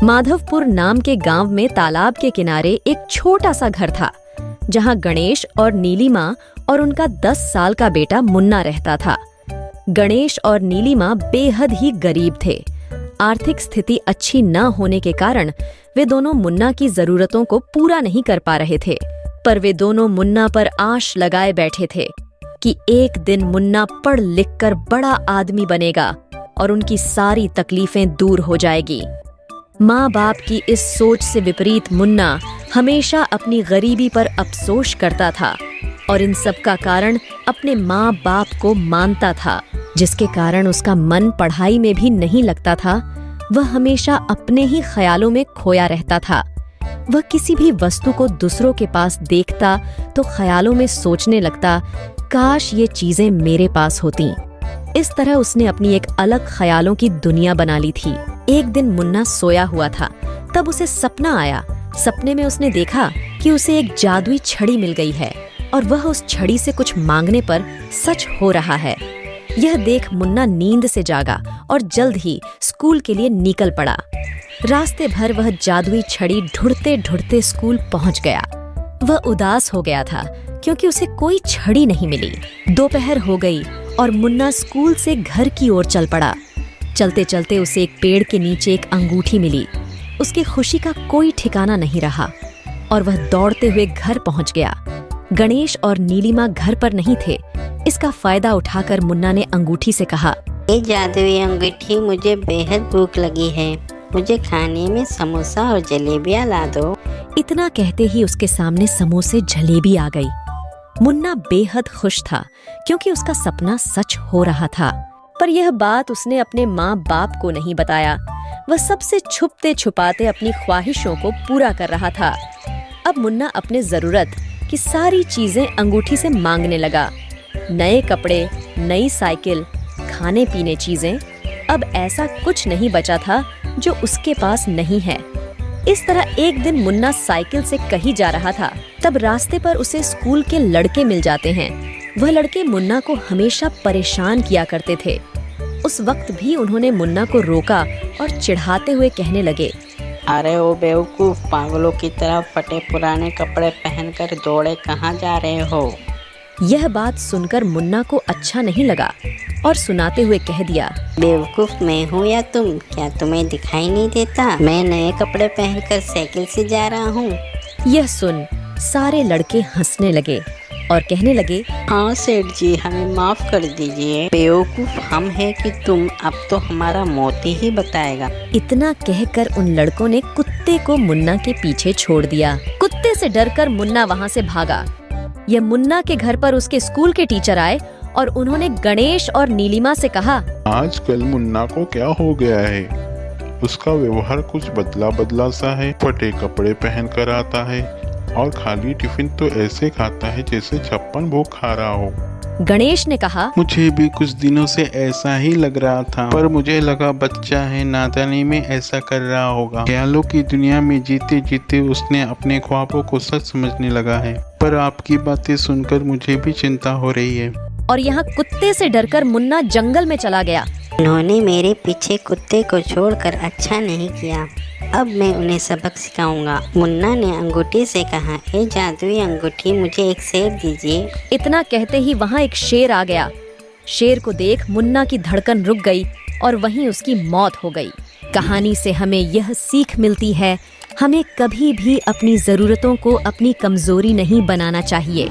माधवपुर नाम के गांव में तालाब के किनारे एक छोटा सा घर था, जहां गणेश और नीलिमा और उनका 10 साल का बेटा मुन्ना रहता था। गणेश और नीलिमा बेहद ही गरीब थे। आर्थिक स्थिति अच्छी न होने के कारण वे दोनों मुन्ना की जरूरतों को पूरा नहीं कर पा रहे थे, पर वे दोनों मुन्ना पर आश लगाए बैठे थे कि एक दिन मुन्ना पढ़ लिख कर बड़ा आदमी बनेगा और उनकी सारी तकलीफें दूर हो जाएगी। माँ बाप की इस सोच से विपरीत मुन्ना हमेशा अपनी गरीबी पर अफसोस करता था और इन सब का कारण अपने माँ बाप को मानता था, जिसके कारण उसका मन पढ़ाई में भी नहीं लगता था। वह हमेशा अपने ही ख्यालों में खोया रहता था। वह किसी भी वस्तु को दूसरों के पास देखता तो ख्यालों में सोचने लगता, काश ये चीजें मेरे पास होती। इस तरह उसने अपनी एक अलग ख्यालों की दुनिया बना ली थी। एक दिन मुन्ना सोया हुआ था, तब उसे सपना आया। सपने में उसने देखा कि उसे एक जादुई छड़ी मिल गई है और वह उस छड़ी से कुछ मांगने पर सच हो रहा है। यह देख मुन्ना नींद से जागा और जल्द ही स्कूल के लिए निकल पड़ा। रास्ते भर वह जादुई छड़ी ढूंढते ढूंढते स्कूल पहुंच गया। वह उदास हो गया था क्योंकि उसे कोई छड़ी नहीं मिली। दोपहर हो गई और मुन्ना स्कूल से घर की ओर चल पड़ा। चलते चलते उसे एक पेड़ के नीचे एक अंगूठी मिली। उसकी खुशी का कोई ठिकाना नहीं रहा और वह दौड़ते हुए घर पहुंच गया। गणेश और नीलिमा घर पर नहीं थे। इसका फायदा उठाकर मुन्ना ने अंगूठी से कहा, ये जादुई अंगूठी, मुझे बेहद भूख लगी है, मुझे खाने में समोसा और जलेबियाँ ला दो। इतना कहते ही उसके सामने समोसे जलेबी आ गई। मुन्ना बेहद खुश था क्योंकि उसका सपना सच हो रहा था, पर यह बात उसने अपने माँ बाप को नहीं बताया। वह सबसे छुपते छुपाते अपनी ख्वाहिशों को पूरा कर रहा था। अब मुन्ना अपने जरूरत की सारी चीजें अंगूठी से मांगने लगा। नए कपड़े, नई साइकिल, खाने पीने चीजें। अब ऐसा कुछ नहीं बचा था जो उसके पास नहीं है। इस तरह एक दिन मुन्ना साइकिल से कहीं जा रहा था, तब रास्ते पर उसे स्कूल के लड़के मिल जाते हैं। वह लड़के मुन्ना को हमेशा परेशान किया करते थे। उस वक्त भी उन्होंने मुन्ना को रोका और चिढ़ाते हुए कहने लगे, अरे ओ बेवकूफ, पागलों की तरह फटे पुराने कपड़े पहनकर दौड़े कहाँ जा रहे हो? यह बात सुनकर मुन्ना को अच्छा नहीं लगा और सुनाते हुए कह दिया, बेवकूफ मैं हूँ या तुम? क्या तुम्हें दिखाई नहीं देता मैं नए कपड़े पहनकर साइकिल से जा रहा हूँ? यह सुन सारे लड़के हंसने लगे और कहने लगे, हाँ सेठ जी, हमें माफ कर दीजिए, बेवकूफ हम हैं कि तुम? अब तो हमारा मोती ही बताएगा। इतना कहकर उन लड़कों ने कुत्ते को मुन्ना के पीछे छोड़ दिया। कुत्ते से डरकर मुन्ना वहाँ से भागा। यह मुन्ना के घर पर उसके स्कूल के टीचर आए और उन्होंने गणेश और नीलिमा से कहा, आजकल मुन्ना को क्या हो गया है? उसका व्यवहार कुछ बदला बदला सा है। फटे कपड़े पहन कर आता है और खाली टिफिन तो ऐसे खाता है जैसे 56 भोग खा रहा हो। गणेश ने कहा, मुझे भी कुछ दिनों से ऐसा ही लग रहा था, पर मुझे लगा बच्चा है, नादानी में ऐसा कर रहा होगा। ख्यालों की दुनिया में जीते जीते उसने अपने ख्वाबों को सच समझने लगा है। पर आपकी बातें सुनकर मुझे भी चिंता हो रही है। और यहाँ कुत्ते से डरकर मुन्ना जंगल में चला गया। उन्होंने मेरे पीछे कुत्ते को छोड़कर अच्छा नहीं किया। अब मैं उन्हें सबक सिखाऊंगा। मुन्ना ने अंगूठी से कहा, ए जादुई अंगूठी, मुझे एक सेब दीजिए। इतना कहते ही वहाँ एक शेर आ गया। शेर को देख मुन्ना की धड़कन रुक गई और वहीं उसकी मौत हो गई। कहानी से हमें यह सीख मिलती है, हमें कभी भी अपनी जरूरतों को अपनी कमजोरी नहीं बनाना चाहिए।